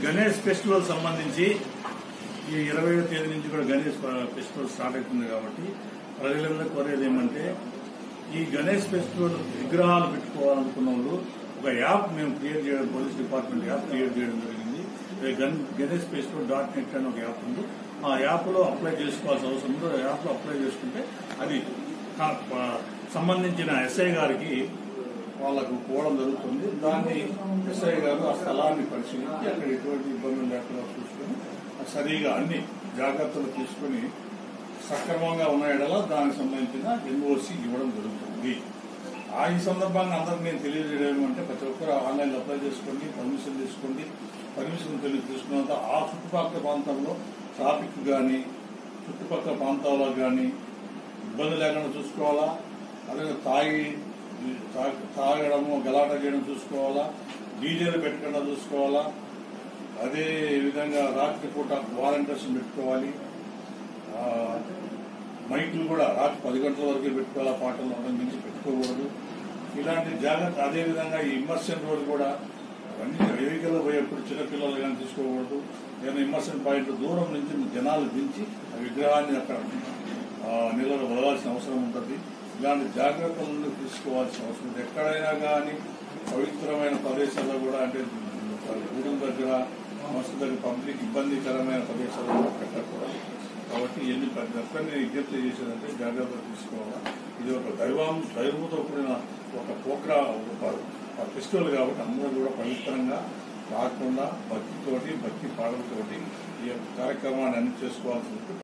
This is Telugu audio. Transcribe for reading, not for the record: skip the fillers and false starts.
గణేష్ ఫెస్టివల్ సంబంధించి ఈ 20వ తేదీ నుంచి కూడా గణేష్ ఫెస్టివల్ స్టార్ట్ అవుతుంది కాబట్టి ప్రజలందరూ కోరేది ఏమంటే ఈ గణేష్ ఫెస్టివల్ విగ్రహాలు పెట్టుకోవాలనుకున్న వాళ్ళు ఒక యాప్ మేము క్రియేట్ చేయడం, పోలీస్ డిపార్ట్మెంట్ యాప్ క్రియేట్ చేయడం జరిగింది. గణేష్ ఫెస్టివల్ .net అని ఒక యాప్ ఉంది. ఆ యాప్ లో అప్లై చేసుకోవాల్సిన అవసరం ఉంది. ఆ యాప్ లో అప్లై చేసుకుంటే అది సంబంధించిన ఎస్ఐ గారికి వాళ్లకు పోవడం జరుగుతుంది. దాన్ని ఎస్ఐ గారు ఆ స్థలాన్ని పరిశీలించి అక్కడ ఎటువంటి ఇబ్బందులు లేకుండా చూసుకుని సరిగా అన్ని జాగ్రత్తలు తీసుకుని సక్రమంగా ఉన్నాయడలా దానికి సంబంధించిన ఎన్ఓసి ఇవ్వడం జరుగుతుంది. ఈ సందర్భంగా అందరికి నేను తెలియజేయడం అంటే ప్రతి ఒక్కరు ఆన్లైన్లో అప్లై చేసుకోండి, పర్మిషన్ తీసుకోండి. పర్మిషన్ తీసుకున్నంత ఆ చుట్టుపక్కల ప్రాంతంలో ట్రాఫిక్ కానీ చుట్టుపక్కల ప్రాంతాల్లో కానీ ఇబ్బంది లేకుండా చూసుకోవాలా. అలాగే తాగడము గలాట చేయడం చూసుకోవాలా, డీజేలు పెట్టకుండా చూసుకోవాలా. అదే విధంగా రాత్రిపూట వాలంటీర్స్ పెట్టుకోవాలి. మైకులు కూడా రాత్రి 10 గంటల వరకు పెట్టుకోవాలా, పాటలు మించి పెట్టుకోకూడదు. ఇలాంటి జాగ్రత్త. అదేవిధంగా ఈ ఇమ్మర్షన్ రోడ్ కూడా అన్ని వెహికల్ పోయేప్పుడు చిన్నపిల్లలు కానీ తీసుకోకూడదు. ఏదైనా ఇమ్మర్షన్ పాయింట్ దూరం నుంచి జనాలు దించి ఆ విగ్రహాన్ని అక్కడ నీళ్ళలో వదలాల్సిన అవసరం ఉంటుంది. ఇలాంటి జాగ్రత్తలను తీసుకోవాల్సిన అవసరం ఉంది. ఎక్కడైనా కానీ పవిత్రమైన ప్రదేశాల్లో కూడా అంటే గుడుల దగ్గర, మసూదు దగ్గర పబ్లిక్ ఇబ్బందికరమైన ప్రదేశాల్లో కూడా పెట్టకూడదు. కాబట్టి ప్రతి ఒక్కరిని విజ్ఞప్తి చేసేదంటే జాగ్రత్తలు తీసుకోవాలా. ఇది ఒక దైవంతో కూడిన ఒక ప్రోగ్రాం, ఒక ఫెస్టివల్ కాబట్టి అందరూ కూడా పవిత్రంగా కాకుండా భక్తితోటి, భక్తి పాటలతోటి ఈ కార్యక్రమాన్ని అన్ని చేసుకోవాల్సి ఉంటుంది.